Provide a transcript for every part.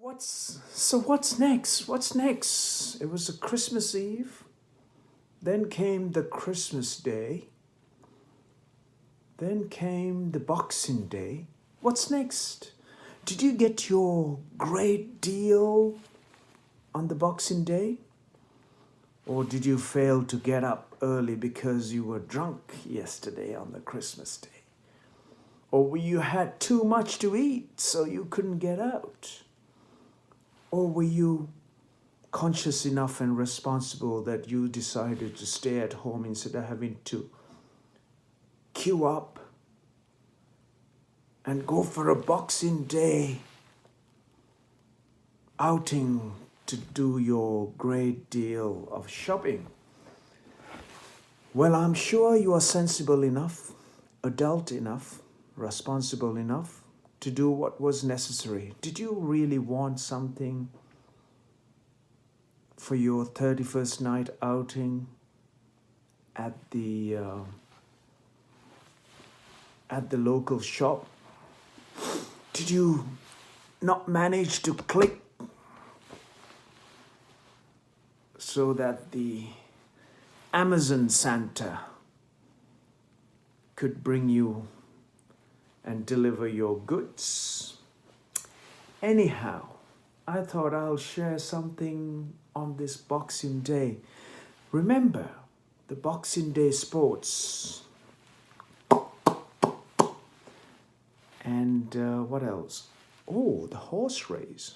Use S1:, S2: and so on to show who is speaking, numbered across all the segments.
S1: What's next? What's next? It was a Christmas Eve. Then came the Christmas Day. Then came the Boxing Day. What's next? Did you get your great deal on the Boxing Day? Or did you fail to get up early because you were drunk yesterday on the Christmas Day? Or you had too much to eat so you couldn't get out? Or were you conscious enough and responsible that you decided to stay at home instead of having to queue up and go for a Boxing Day outing to do your great deal of shopping? Well, I'm sure you are sensible enough, adult enough, responsible enough to do what was necessary. Did you really want something for your 31st night outing at the local shop? Did you not manage to click so that the Amazon Santa could bring you and deliver your goods? Anyhow, I thought I'll share something on this Boxing Day. Remember the Boxing Day sports. And what else? Oh, the horse race.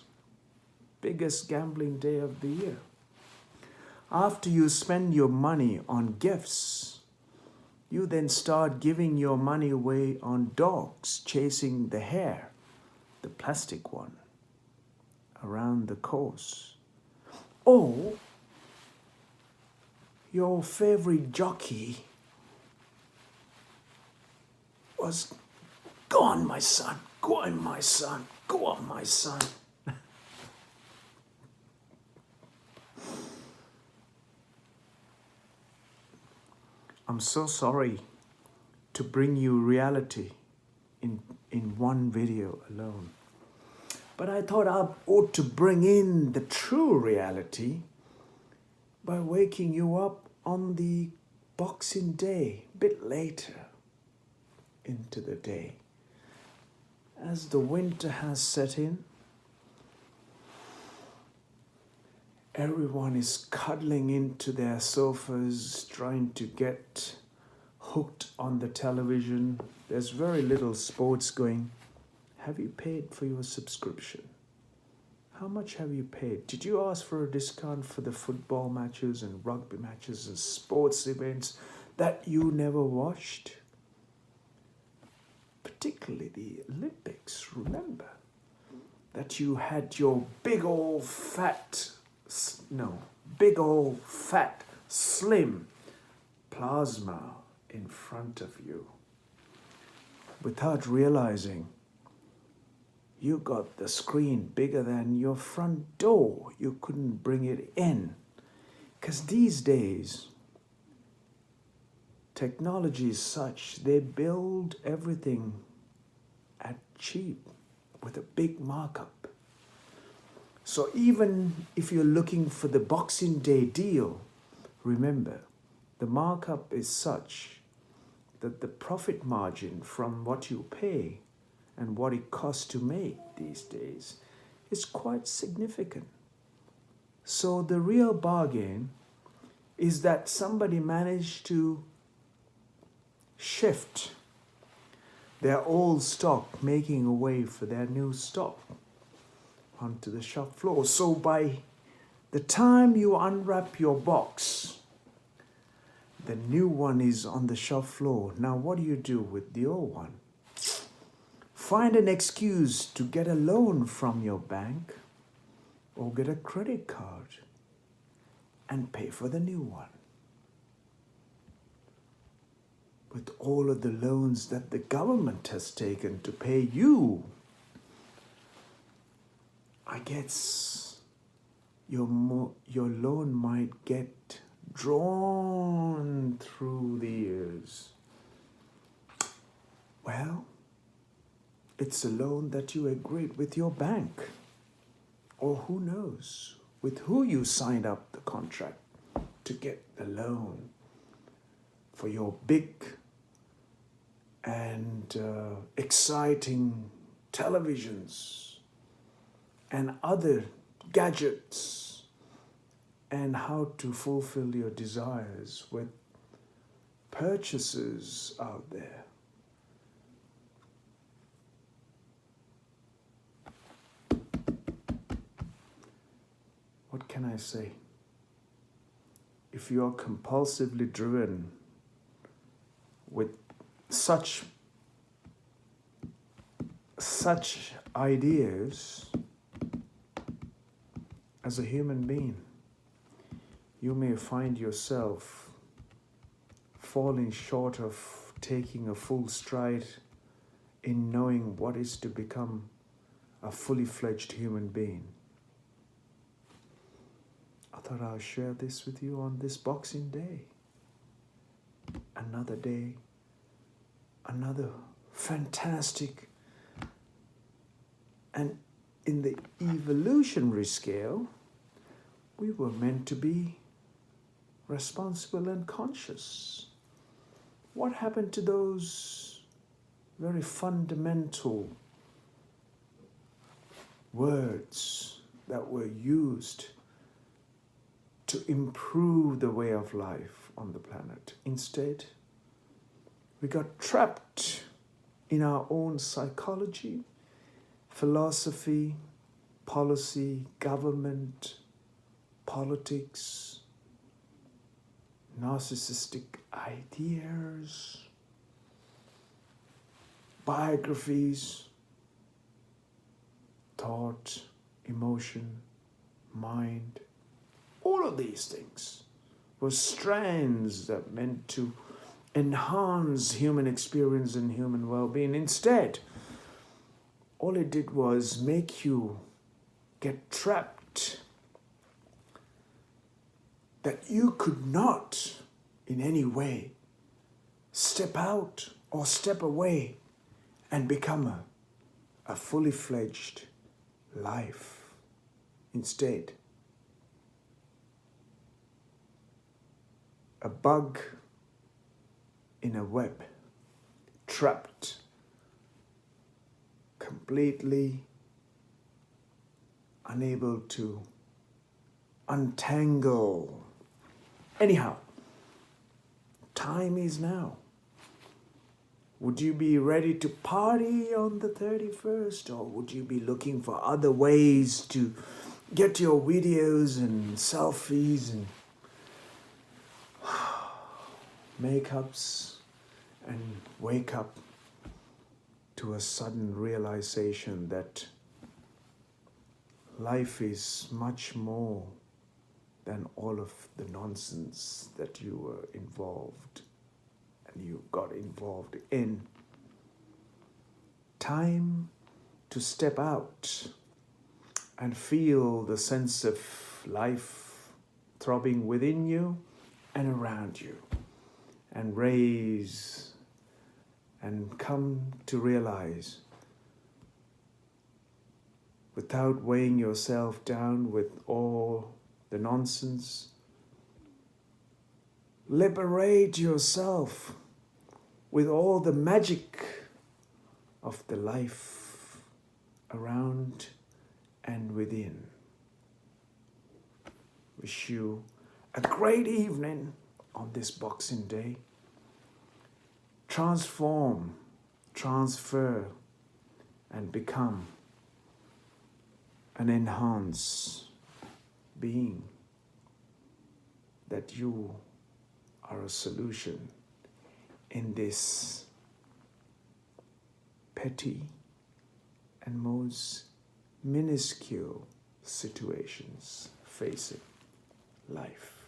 S1: Biggest gambling day of the year. After you spend your money on gifts, you then start giving your money away on dogs chasing the hare, the plastic one, around the course. Or your favorite jockey was, "Go on, my son, go on, my son, go on, my son." I'm so sorry to bring you reality in one video alone. But I thought I ought to bring in the true reality by waking you up on the Boxing Day, a bit later into the day. As the winter has set in, everyone is cuddling into their sofas, trying to get hooked on the television. There's very little sports going. Have you paid for your subscription? How much have you paid? Did you ask for a discount for the football matches and rugby matches and sports events that you never watched? Particularly the Olympics. Remember that you had your big old fat, slim plasma in front of you. Without realizing, you got the screen bigger than your front door. You couldn't bring it in. Because these days, technology is such, they build everything at cheap with a big markup. So even if you're looking for the Boxing Day deal, remember, the markup is such that the profit margin from what you pay and what it costs to make these days is quite significant. So the real bargain is that somebody managed to shift their old stock, making a way for their new stock onto the shop floor. So by the time you unwrap your box, the new one is on the shop floor. Now what do you do with the old one? Find an excuse to get a loan from your bank or get a credit card and pay for the new one. With all of the loans that the government has taken to pay you, I guess your loan might get drawn through the years. Well, it's a loan that you agreed with your bank. or who knows, with who you signed up the contract to get the loan for your big and exciting televisions and other gadgets, and how to fulfill your desires with purchases out there. What can I say? If you are compulsively driven with such ideas as a human being, you may find yourself falling short of taking a full stride in knowing what is to become a fully fledged human being. I thought I'll share this with you on this Boxing Day. Another day, another fantastic, and in the evolutionary scale, we were meant to be responsible and conscious. What happened to those very fundamental words that were used to improve the way of life on the planet? Instead, we got trapped in our own psychology, philosophy, policy, government, politics, narcissistic ideas, biographies, thought, emotion, mind. All of these things were strands that meant to enhance human experience and human well-being. Instead, all it did was make you get trapped, that you could not in any way step out or step away and become a fully fledged life. Instead, a bug in a web, trapped, completely unable to untangle. Anyhow, time is now. Would you be ready to party on the 31st, or would you be looking for other ways to get your videos and selfies and makeups and wake up to a sudden realization that life is much more than all of the nonsense that you were involved and you got involved in? Time to step out and feel the sense of life throbbing within you and around you, and raise and come to realize, without weighing yourself down with all the nonsense, liberate yourself with all the magic of the life around and within. Wish you a great evening on this Boxing Day. Transform, transfer, and become an enhanced being, that you are a solution in this petty and most minuscule situations facing life.